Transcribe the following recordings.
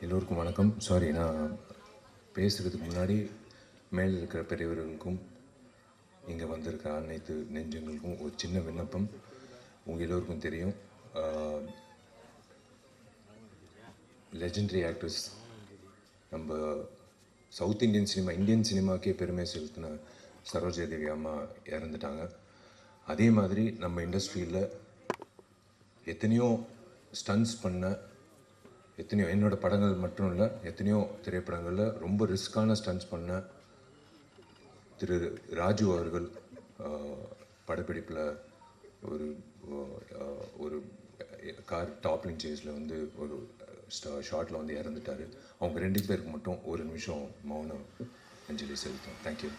எல்லோருக்கும் வணக்கம். சாரி, நான் பேசுகிறதுக்கு முன்னாடி மேலே இருக்கிற பெரியவர்களுக்கும் இங்கே வந்திருக்க அனைத்து நெஞ்சங்களுக்கும் ஒரு சின்ன விண்ணப்பம். உங்கள் எல்லோருக்கும் தெரியும், லெஜெண்டரி ஆக்ட்ரஸ், நம்ம சவுத் இந்தியன் சினிமா, இந்தியன் சினிமாக்கே பெருமை செலுத்தின சரோஜாதேவி அம்மா இறந்துட்டாங்க. அதே மாதிரி நம்ம இண்டஸ்ட்ரியில் எத்தனையோ ஸ்டன்ஸ் பண்ண, எத்தனையோ என்னோடய படங்கள் மட்டும் இல்லை, எத்தனையோ திரைப்படங்களில் ரொம்ப ரிஸ்க்கான ஸ்டன்ஸ் பண்ண திரு ராஜு அவர்கள் படப்பிடிப்பில் ஒரு ஒரு கார் டாப்லிங் சேஸில் வந்து ஒரு ஷார்ட்டில் வந்து இறந்துட்டார். அவங்க 2 பேருக்கு மட்டும் ஒரு நிமிஷம் மௌன அஞ்சலி செலுத்தோம். தேங்க்யூ.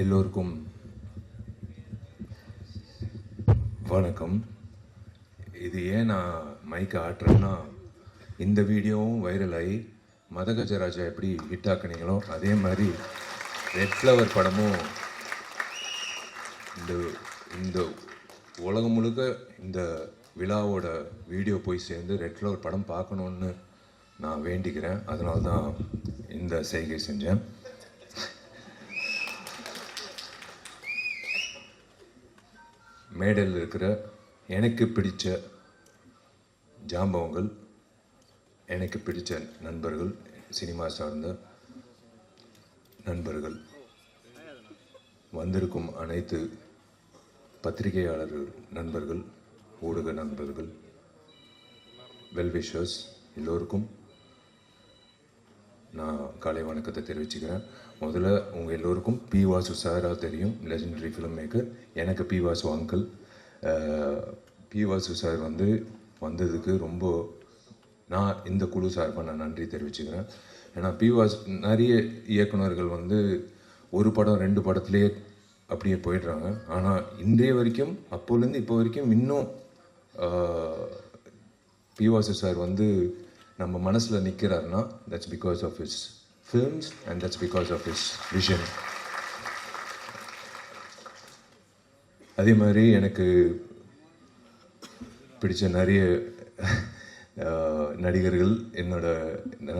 எல்லோருக்கும் வணக்கம். இது ஏன் நான் மைக்கை ஆட்டுறேன்னா, இந்த வீடியோவும் வைரல் ஆகி மதகஜராஜா எப்படி ஹிட் ஆக்குனீங்களோ அதே மாதிரி ரெட் ஃப்ளவர் படமும் இந்த உலகம் முழுக்க இந்த விழாவோட வீடியோ போய் சேர்ந்து ரெட் ஃப்ளவர் படம் பார்க்கணுன்னு நான் வேண்டிக்கிறேன். அதனால தான் இந்த செய்கை செஞ்சேன். மேடையில் இருக்கிற எனக்கு பிடித்த ஜாம்பவங்கள், எனக்கு பிடித்த நண்பர்கள், சினிமா சார்ந்த நண்பர்கள், வந்திருக்கும் அனைத்து பத்திரிகையாளர்கள் நண்பர்கள், ஊடக நண்பர்கள், வெல்விஷர்ஸ் எல்லோருக்கும் நான் காலை வணக்கத்தை தெரிவிச்சுக்கிறேன். முதல்ல உங்கள் எல்லோருக்கும் பி வாசு சாராக தெரியும், லெஜெண்டரி ஃபிலிம் மேக்கர். எனக்கு P Vasu uncle. P Vasu sir வந்ததுக்கு ரொம்ப நான் இந்த குழு சார்பாக நான் நன்றி தெரிவிச்சுக்கிறேன். ஏன்னா பி வாசு நிறைய இயக்குநர்கள் ஒரு படம் 2 படத்துலேயே அப்படியே போயிடுறாங்க. ஆனால் இன்றைய வரைக்கும், அப்போலேருந்து இப்போ வரைக்கும் இன்னும் பி வாசு சார் நம்ம மனசில் நிற்கிறாருன்னா that's because of his films and that's because of his vision. அதே மாதிரி எனக்கு பிடிச்ச நிறைய நடிகர்கள், என்னோட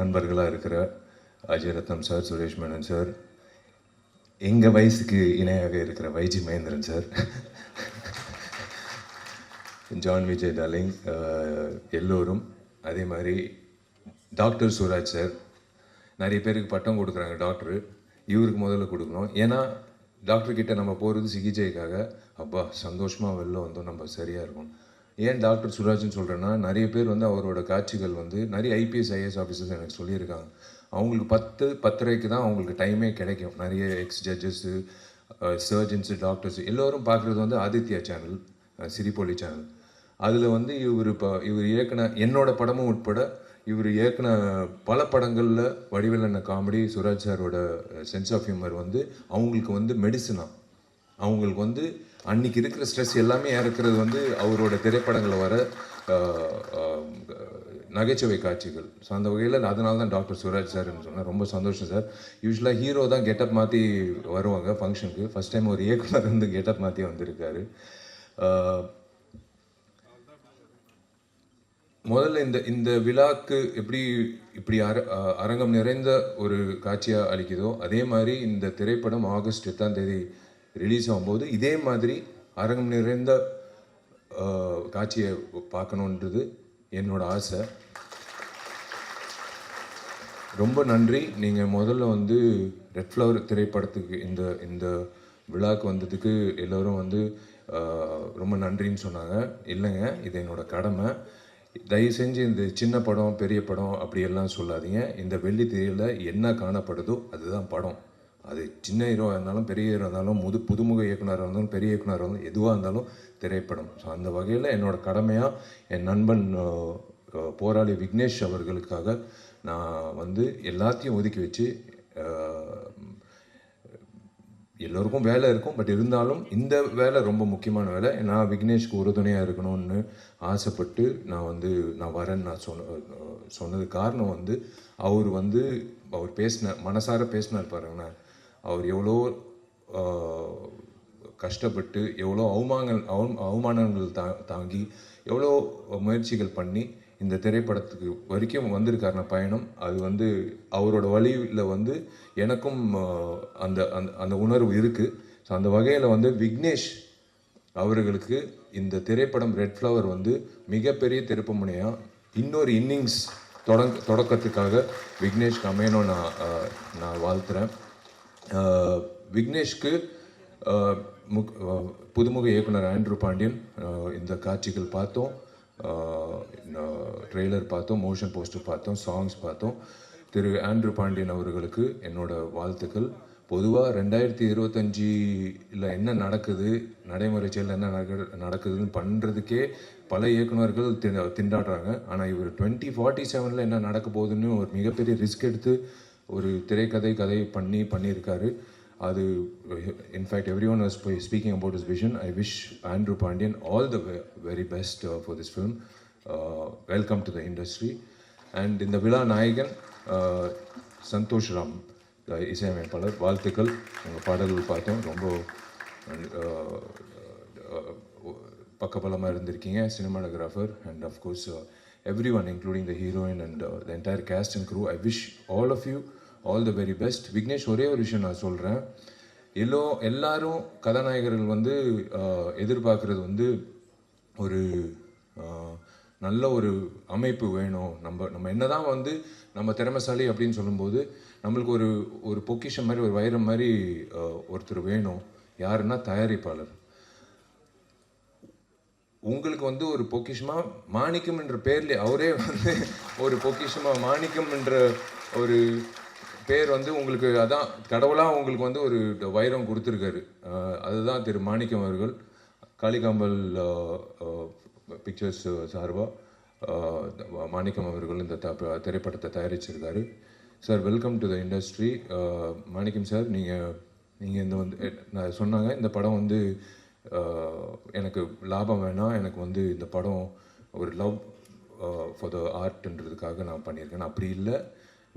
நண்பர்களாக இருக்கிற அஜய் ரத்னம் சார், சுரேஷ் மேனன் சார், எங்கள் வயசுக்கு இணையாக இருக்கிற Y G Mahendran sir, John Vijay darling, எல்லோரும். அதே மாதிரி டாக்டர் சுராஜ் சார், நிறைய பேருக்கு பட்டம் கொடுக்குறாங்க டாக்டரு, இவருக்கு முதல்ல கொடுக்கணும். ஏன்னா டாக்டர்கிட்ட நம்ம போகிறது சிகிச்சைக்காக. அப்பா சந்தோஷமாக வெளில வந்தோம், நம்ம சரியாக இருக்கும். ஏன் டாக்டர் சுராஜ்னு சொல்கிறேன்னா, நிறைய பேர் அவரோட காட்சிகள் நிறைய ஐபிஎஸ் ஐஏஎஸ் ஆஃபீஸர்ஸ் எனக்கு சொல்லியிருக்காங்க, அவங்களுக்கு 10-10:30 தான் அவங்களுக்கு டைமே கிடைக்கும். நிறைய எக்ஸ் ஜட்ஜஸ்ஸு, சர்ஜன்ஸு, டாக்டர்ஸு எல்லோரும் பார்க்குறது ஆதித்யா சேனல், சிரிப்பொலி சேனல். அதில் இவர் இயக்குன என்னோட படமும் உட்பட இவர் இயக்குன பல படங்களில் வடிவேலண்ண காமெடி, சுராஜ் சாரோட சென்ஸ் ஆஃப் ஹியூமர் அவங்களுக்கு மெடிசனா. அவங்களுக்கு அன்றைக்கி இருக்கிற ஸ்ட்ரெஸ் எல்லாமே இறக்குறது அவரோட திரைப்படங்களில் வர நகைச்சுவை காட்சிகள். ஸோ அந்த வகையில் அதனால தான் டாக்டர் சுராஜ் சார்ன்னு சொன்னேன். ரொம்ப சந்தோஷம் சார். யூஸ்வலாக ஹீரோ தான் கெட்டப் மாற்றி வருவாங்க ஃபங்க்ஷனுக்கு. ஃபஸ்ட் டைம் ஒரு இயக்குனர் கெட்டப் மாற்றி வந்திருக்காரு. முதல்ல இந்த விழாக்கு இப்படி அரங்கம் நிறைந்த ஒரு காட்சியாக அளிக்குதோ, அதே மாதிரி இந்த திரைப்படம் ஆகஸ்ட் 8ஆம் தேதி ரிலீஸ் ஆகும்போது இதே மாதிரி அரங்கம் நிறைந்த காட்சியை பார்க்கணுன்றது என்னோட ஆசை. ரொம்ப நன்றி. நீங்கள் முதல்ல ரெட் ஃப்ளவர் திரைப்படத்துக்கு இந்த விழாவுக்கு வந்ததுக்கு எல்லோரும் ரொம்ப நன்றின்னு சொன்னாங்க. இல்லைங்க, இது என்னோட கடமை. தயவு செஞ்சு இந்த சின்ன படம் பெரிய படம் அப்படியெல்லாம் சொல்லாதீங்க. இந்த வெள்ளி திரையில் என்ன காணப்படுதோ அதுதான் படம். அது சின்ன ஹீரோவாக இருந்தாலும் பெரிய ஹீரோ இருந்தாலும் புதுமுக இயக்குனராக இருந்தாலும் பெரிய இயக்குனராக இருந்தாலும் எதுவாக இருந்தாலும் திரைப்படம். ஸோ அந்த வகையில் என்னோடய கடமையாக என் நண்பன் போராளி விக்னேஷ் அவர்களுக்காக நான் வந்து எல்லாத்தையும் ஒதுக்கி வச்சு, எல்லோருக்கும் வேலை இருக்கும், பட் இருந்தாலும் இந்த வேலை ரொம்ப முக்கியமான வேலை. நான் விக்னேஷ்க்கு உறுதுணையாக இருக்கணும்னு ஆசைப்பட்டு நான் வரேன்னு நான் சொன்னது காரணம் வந்து அவர் மனசார பேசினார் பாருங்கண்ணா. அவர் எவ்வளோ கஷ்டப்பட்டு எவ்வளோ அவமானங்கள் தாங்கி எவ்வளோ முயற்சிகள் பண்ணி இந்த திரைப்படத்துக்கு வரைக்கும் வந்திருக்காருன பயணம். அது அவரோட வழியில் எனக்கும் அந்த அந்த உணர்வு இருக்குது. ஸோ அந்த வகையில் விக்னேஷ் அவர்களுக்கு இந்த திரைப்படம் ரெட் ஃப்ளவர் மிகப்பெரிய திருப்பு முனையாக இன்னொரு இன்னிங்ஸ் தொடக்கத்துக்காக விக்னேஷ்க்கு அமையணும் நான் வாழ்த்துறேன். விக்னேஷ்க்கு புதுமுக இயக்குனர் ஆண்ட்ரூ பாண்டியன் இந்த காட்சிகள் பார்த்தோம், ட்ரெய்லர் பார்த்தோம், மோஷன் போஸ்டர் பார்த்தோம், சாங்ஸ் பார்த்தோம். திரு ஆண்ட்ரூ பாண்டியன் அவர்களுக்கு என்னோட வாழ்த்துக்கள். பொதுவாக 2025 என்ன நடக்குது, நடைமுறை செயலில் என்ன நடக்குதுன்னு பண்ணுறதுக்கே பல இயக்குநர்கள் திண்டாடுறாங்க. ஆனால் இவர் 2047 என்ன நடக்க போகுதுன்னு ஒரு மிகப்பெரிய ரிஸ்க் எடுத்து ஒரு கதை பண்ணியிருக்காரு. அது in fact everyone was speaking about his vision. I wish Andrew Pandian all the very best for this film. Welcome to the industry. And இந்த விழா நாயகன் சந்தோஷ் ராம் இசையமைப்பாளர், வாழ்த்துக்கள். உங்கள் பாடல்கள் பார்த்தோம், ரொம்ப பக்கபலமாக இருந்திருக்கீங்க. Cinematographer and of course everyone including the heroine and the entire cast and crew. I wish all of you all the very best. Vignesh, ஒரே ஒரு விஷயம் நான் சொல்கிறேன். எல்லாரும் கதாநாயகர்கள் எதிர்பார்க்குறது ஒரு நல்ல ஒரு அமைப்பு வேணும். நம்ம என்னதான் நம்ம திறமைசாலி அப்படின்னு சொல்லும்போது நம்மளுக்கு ஒரு பொக்கிஷம் மாதிரி, ஒரு வைரம் மாதிரி ஒருத்தர் வேணும். யாருன்னா தயாரிப்பாளர். உங்களுக்கு ஒரு பொக்கிஷமாக மாணிக்கம் என்ற பேர்லேயே அவரே ஒரு பொக்கிஷமாக மாணிக்கம் என்ற ஒரு பேர் உங்களுக்கு அதான் கடவுளாக உங்களுக்கு ஒரு வைரம் கொடுத்துருக்காரு. அதுதான் திரு மாணிக்கம் அவர்கள். காளிகாம்பல் பிக்சர்ஸ் சார்பாக மாணிக்கம் அவர்கள் இந்த திரைப்படத்தை தயாரிச்சிருக்காரு. Sir, welcome to the industry. Manickam sir, நீங்கள் இந்த சொன்னாங்க இந்த படம் எனக்கு லாபம் வேணாம், எனக்கு இந்த படம் ஒரு லவ் ஃபார் த ஆர்ட்ன்றதுக்காக நான் பண்ணியிருக்கேன். அப்படி இல்லை,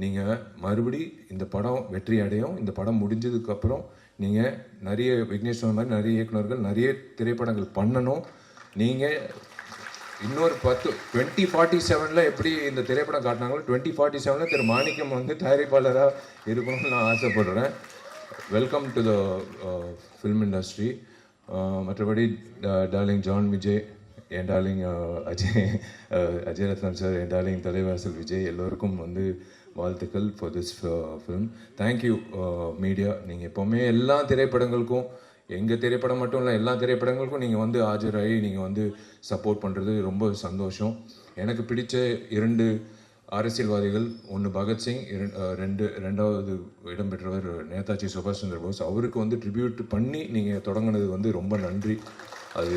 நீங்கள் மறுபடி இந்த படம் வெற்றி அடையும். இந்த படம் முடிஞ்சதுக்கப்புறம் நீங்கள் நிறைய விக்னேஷ் சொன்ன மாதிரி நிறைய இயக்குநர்கள் நிறைய திரைப்படங்கள் பண்ணணும். நீங்கள் இன்னொரு 2047 எப்படி இந்த திரைப்படம் காட்டினாங்களோ 2047 திரு மாணிக்கம் தயாரிப்பாளராக இருக்கணும்னு நான் ஆசைப்படுறேன். Welcome to the film industry. மற்றபடி டார்லிங் ஜான் விஜய், என் டார்லிங் அஜய் ரத்னம் சார், என் டார்லிங் தலைவாசல் விஜய், எல்லோருக்கும் வாழ்த்துக்கள் for this film. Thank you media. நீங்கள் எப்போவுமே எல்லா திரைப்படங்களுக்கும், எங்கள் திரைப்படம் மட்டும் இல்லை எல்லா திரைப்படங்களுக்கும் நீங்கள் ஆஜராகி நீங்கள் சப்போர்ட் பண்ணுறது ரொம்ப சந்தோஷம். எனக்கு பிடித்த 2 அரசியல்வாதிகள், ஒன்று பகத்சிங், ரெண்டாவது இடம் பெற்றவர் நேதாஜி சுபாஷ் சந்திர போஸ். அவருக்கு ட்ரிபியூட் பண்ணி நீங்கள் தொடங்கினது ரொம்ப நன்றி. அது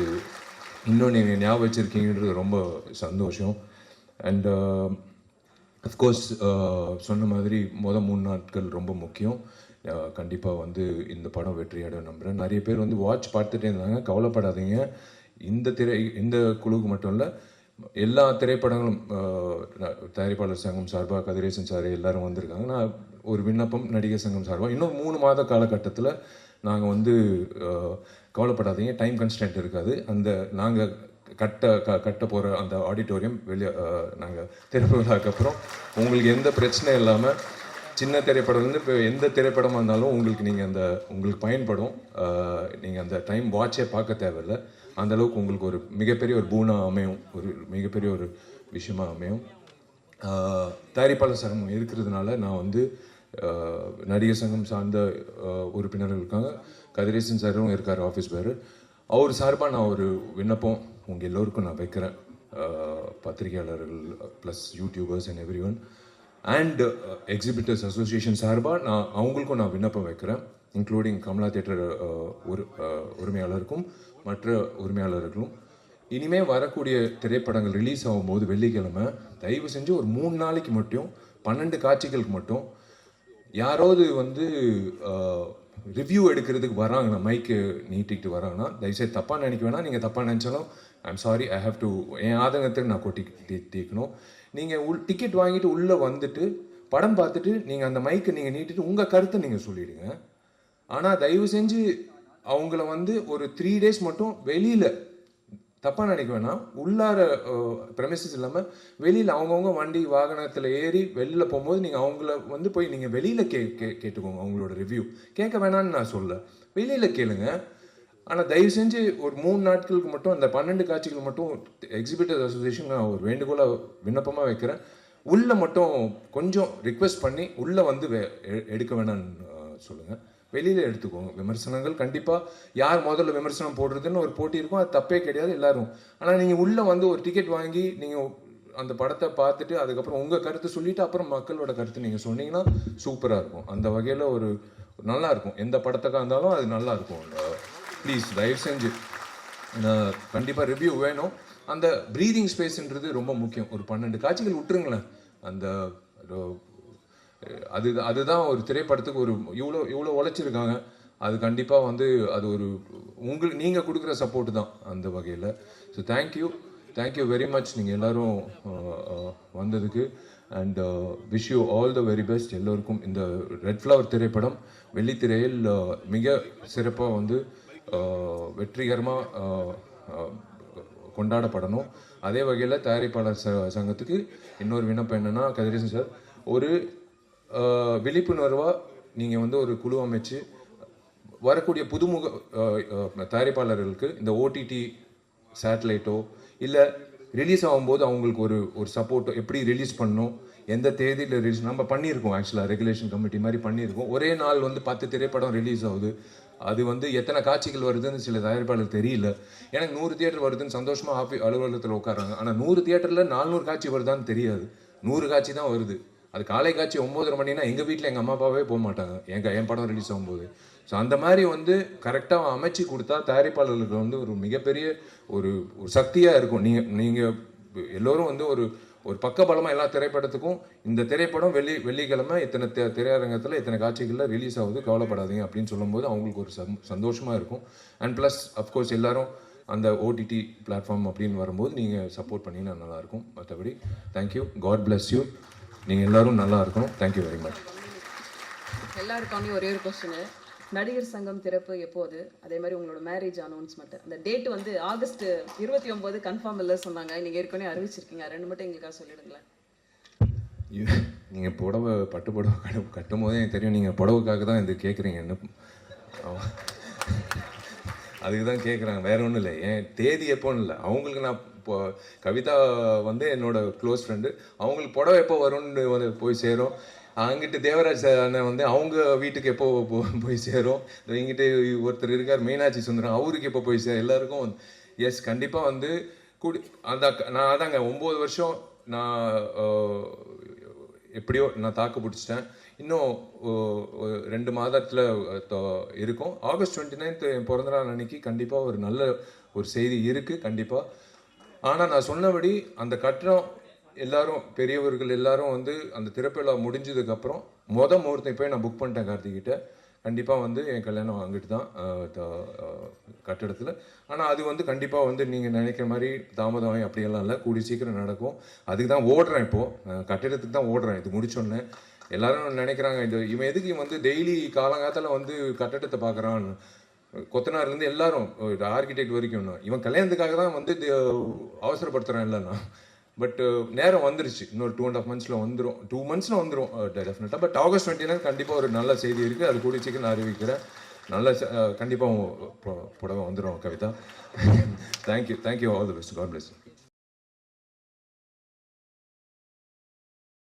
இன்னும் நீங்கள் ஞாபகம் வச்சுருக்கீங்கன்றது ரொம்ப சந்தோஷம். அண்ட் அஃப்கோர்ஸ் சொன்ன மாதிரி 3 நாட்கள் ரொம்ப முக்கியம். கண்டிப்பாக இந்த படம் வெற்றியடைய நம்புகிறேன். நிறைய பேர் வாட்ச் பார்த்துட்டே இருந்தாங்க. கவலைப்படாதீங்க. இந்த குழுவுக்கு மட்டும் இல்லை, எல்லா திரைப்படங்களும் தயாரிப்பாளர் சங்கம் சார்பாக கதிரேசன் சார் எல்லாரும் வந்திருக்காங்க. நான் ஒரு விண்ணப்பம் நடிகர் சங்கம் சார்பாக இன்னும் 3 மாத காலகட்டத்தில் நாங்கள் கவலைப்படாதீங்க, டைம் கன்ஸ்டன்ட் இருக்காது. நாங்கள் கட்ட போகிற அந்த ஆடிட்டோரியம் வெளியே நாங்கள் திறப்பு விழாக்கு அப்புறம் உங்களுக்கு எந்த பிரச்சனையும் இல்லாமல், சின்ன திரைப்படம்லேருந்து இப்போ எந்த திரைப்படமாக இருந்தாலும் உங்களுக்கு பயன்படும். நீங்கள் அந்த டைம் வாட்சே பார்க்க தேவையில்லை. அந்தளவுக்கு உங்களுக்கு ஒரு மிகப்பெரிய ஒரு பூனா அமையும், ஒரு மிகப்பெரிய ஒரு விஷயமாக அமையும். தயாரிப்பாளர் சங்கம் இருக்கிறதுனால நான் நடிகர் சங்கம் சார்ந்த உறுப்பினர்கள் இருக்காங்க. கதிரேசன் சாரும் இருக்கார், ஆஃபீஸ் பேர். அவர் சார்பாக நான் ஒரு விண்ணப்பம் உங்கள் எல்லோருக்கும் நான் வைக்கிறேன். பத்திரிகையாளர்கள் plus YouTubers and every one and exhibitors association சார்பாக நான் அவங்களுக்கும் நான் விண்ணப்பம் வைக்கிறேன், இன்க்ளூடிங் கமலா தேட்டர் உரிமையாளருக்கும் மற்ற உரிமையாளர்களும். இனிமேல் வரக்கூடிய திரைப்படங்கள் ரிலீஸ் ஆகும்போது வெள்ளிக்கிழமை தயவு செஞ்சு ஒரு 3 நாளைக்கு மட்டும் 12 காட்சிகளுக்கு மட்டும் யாராவது வந்து ரிவ்யூ எடுக்கிறதுக்கு வராங்கன்னா, மைக்கு நீட்டிக்கிட்டு வராங்கன்னா தயவுசெய்து தப்பாக நினைக்க வேணாம். நீங்கள் தப்பாக நினச்சாலும் I'm sorry, I have to என் ஆதங்கத்துக்கு நான் தீர்க்கணும். நீங்கள் டிக்கெட் வாங்கிட்டு உள்ளே வந்துட்டு படம் பார்த்துட்டு நீங்கள் அந்த மைக்கை நீங்கள் நீட்டிட்டு உங்கள் கருத்தை நீங்கள் சொல்லிவிடுங்க. ஆனால் தயவு செஞ்சு அவங்கள வந்து ஒரு 3 days மட்டும் வெளியில் தப்பாக நினைக்க வேணாம், உள்ளார ப்ரெமிசஸ் இல்லாமல் வெளியில் அவங்கவுங்க வண்டி வாகனத்தில் ஏறி வெளியில் போகும்போது நீங்கள் அவங்கள வந்து போய் நீங்கள் வெளியில் கேட்டுக்கோங்க. அவங்களோட ரிவ்யூ கேட்க வேணான்னு நான் சொல்ல, வெளியில் கேளுங்க. ஆனால் தயவு செஞ்சு ஒரு 3 நாட்களுக்கு மட்டும் அந்த 12 காட்சிகள் மட்டும் எக்ஸிபிட்டர்ஸ் அசோசியேஷன் நான் ஒரு வேண்டுகோளாக விண்ணப்பமாக வைக்கிறேன். உள்ளே மட்டும் கொஞ்சம் ரிக்வெஸ்ட் பண்ணி உள்ளே வந்து எடுக்க வேணான்னு சொல்லுங்கள். வெளியில் எடுத்துக்கோங்க. விமர்சனங்கள் கண்டிப்பாக யார் முதல்ல விமர்சனம் போடுறதுன்னு ஒரு போட்டி இருக்கும், அது தப்பே கிடையாது எல்லாரும். ஆனால் நீங்கள் உள்ளே வந்து ஒரு டிக்கெட் வாங்கி நீங்கள் அந்த படத்தை பார்த்துட்டு அதுக்கப்புறம் உங்கள் கருத்தை சொல்லிவிட்டு அப்புறம் மக்களோட கருத்து நீங்கள் சொன்னீங்கன்னா சூப்பராக இருக்கும். அந்த வகையில் ஒரு நல்லா இருக்கும். எந்த படத்துக்காக இருந்தாலும் அது நல்லா இருக்கும். ப்ளீஸ் தயவு செஞ்சு கண்டிப்பாக ரிவ்யூ வேணும். அந்த ப்ரீதிங் ஸ்பேஸ்ன்றது ரொம்ப முக்கியம். ஒரு 12 காட்சிகள் விட்டுருங்களேன். அந்த அதுதான் ஒரு திரைப்படத்துக்கு ஒரு இவ்வளோ உழைச்சிருக்காங்க. அது கண்டிப்பாக வந்து அது ஒரு உங்களுக்கு நீங்கள் கொடுக்குற சப்போர்ட் தான் அந்த வகையில். ஸோ தேங்க்யூ வெரி மச் நீங்கள் எல்லோரும் வந்ததுக்கு. And wish you all the very best எல்லோருக்கும். இந்த ரெட் ஃப்ளவர் திரைப்படம் வெள்ளித்திரையில் மிக சிறப்பாக வந்து வெற்றிகரமாக கொண்டாடப்படணும். அதே வகையில் தயாரிப்பாளர் சங்கத்துக்கு இன்னொரு விண்ணப்பம் என்னென்னா, கதிரேசன் சார் ஒரு விழிப்புணர்வாக நீங்கள் வந்து ஒரு குழு அமைச்சு வரக்கூடிய புதுமுக தயாரிப்பாளர்களுக்கு இந்த ஓடிடி சேட்டலைட்டோ இல்லை ரிலீஸ் ஆகும்போது அவங்களுக்கு ஒரு சப்போர்ட்டோ, எப்படி ரிலீஸ் பண்ணணும், எந்த தேதியில் ரிலீஸ் நம்ம பண்ணியிருக்கோம். ஆக்சுவலாக ரெகுலேஷன் கமிட்டி மாதிரி பண்ணியிருக்கோம். ஒரே நாள் வந்து 10 திரைப்படம் ரிலீஸ் ஆகுது. அது வந்து எத்தனை காட்சிகள் வருதுன்னு சில தயாரிப்பாளர் தெரியல. எனக்கு 100 தியேட்டர் வருதுன்னு சந்தோஷமாக அலுவலகத்தில் உட்காராங்க. ஆனால் 100 தியேட்டரில் 400 காட்சி வருதான்னு தெரியாது. 100 காட்சி தான் வருது. அது காலை காட்சி 9:30 மணினா எங்கள் வீட்டில் எங்கள் அம்மா அப்பாவே போக மாட்டாங்க என் படம் ரிலீஸ் ஆகும்போது. ஸோ அந்த மாதிரி வந்து கரெக்டாக அமைச்சு கொடுத்தா தயாரிப்பாளர்களுக்கு வந்து ஒரு மிகப்பெரிய ஒரு சக்தியாக இருக்கும். நீங்கள் எல்லோரும் வந்து ஒரு பக்கபலமாக எல்லா திரைப்படத்துக்கும் இந்த திரைப்படம் வெள்ளிக்கிழமை இத்தனை திரையரங்கத்தில் இத்தனை காட்சிகளில் ரிலீஸ் ஆகுது, கவலைப்படாதீங்க அப்படின்னு சொல்லும்போது அவங்களுக்கு ஒரு சந்தோஷமாக இருக்கும். அண்ட் ப்ளஸ் அஃப்கோர்ஸ் எல்லோரும் அந்த ஓடிடி பிளாட்ஃபார்ம் அப்படின்னு வரும்போது நீங்கள் சப்போர்ட் பண்ணிங்கன்னா நல்லாயிருக்கும். மற்றபடி தேங்க்யூ, காட் பிளஸ் யூ. நீங்கள் எல்லோரும் நல்லா இருக்கணும். Thank you very much. எல்லாருக்கான ஒரே ஒரு கொஸ்டின், நடிகர் சங்கம் திறப்பு எப்போது? அதே மாதிரி உங்களோட மேரேஜ் அனௌன்ஸ்மெண்ட் அந்த டேட் வந்து ஆகஸ்ட் 29 கன்ஃபார்ம் இல்லை சொன்னாங்க. நீங்கள் ஏற்கனவே அறிவிச்சிருக்கீங்க, 2 மட்டும் எங்களுக்காக சொல்லிடுங்களேன். நீங்கள் பட்டு புடவை கட்டும் போதே எனக்கு தெரியும் நீங்கள் புடவுக்காக தான் இது கேட்குறீங்க. என்ன அதுக்கு தான் கேட்குறாங்க, வேற ஒன்றும் இல்லை. என் தேதி எப்போன்னு இல்லை, அவங்களுக்கு நான் இப்போ கவிதா வந்து என்னோட க்ளோஸ் ஃப்ரெண்டு, அவங்களுக்கு புடவை எப்போ வரும்னு வந்து போய் சேரும். அங்கிட்டு தேவராஜ் அண்ணன் வந்து அவங்க வீட்டுக்கு எப்போ போய் சேரும். இங்கிட்டு ஒருத்தர் இருக்கார் மீனாட்சி சுந்தரம், அவருக்கு எப்போ போய் சேரும். எல்லாருக்கும் எஸ் கண்டிப்பாக வந்து நான் அதாங்க 9 வருஷம் நான் எப்படியோ நான் தாக்கு பிடிச்சிட்டேன். இன்னும் 2 மாதத்தில் இருக்கும். ஆகஸ்ட் 29 என் பிறந்தநாள் அன்னைக்கு கண்டிப்பாக ஒரு நல்ல ஒரு செய்தி இருக்குது கண்டிப்பாக. ஆனால் நான் சொன்னபடி அந்த கட்டணம் எல்லாரும் பெரியவர்கள் எல்லாரும் வந்து அந்த திறப்பிழா முடிஞ்சதுக்கப்புறம் முகூர்த்தம் போய் நான் புக் பண்ணிட்டேன் கார்த்திகிட்ட. கண்டிப்பாக வந்து என் கல்யாணம் அங்கிட்டு தான் கட்டிடத்தில். ஆனால் அது வந்து கண்டிப்பாக வந்து நீங்கள் நினைக்கிற மாதிரி தாமதம் அப்படியெல்லாம் இல்லை, கூடி சீக்கிரம் நடக்கும். அதுக்கு தான் ஓடுறேன், இப்போது கட்டிடத்துக்கு தான் ஓடுறேன். இது முடிச்சோன்னே எல்லாரும் நினைக்கிறாங்க இவன் எதுக்கு வந்து டெய்லி காலங்காலத்தில் வந்து கட்டடத்தை பார்க்குறான், கொத்தனார்லேருந்து எல்லாரும் ஆர்கிடெக்ட் வரைக்கும் இவன் கல்யாணத்துக்காக தான் வந்து அவசரப்படுத்துகிறான் இல்லைன்னா. பட் நேரம் வந்துருச்சு, இன்னொரு 2.5 monthsல வந்துடும், 2 monthsல வந்துடும் டெஃபினட்டாக. பட் ஆகஸ்ட் 29 கண்டிப்பாக ஒரு நல்ல செய்தி இருக்குது. அது கூடிய சீக்கிரம் நான் அறிவிக்கிறேன். நல்ல கண்டிப்பாக புடவை வந்துடும் Kavitha. Thank you, all the best, God plus.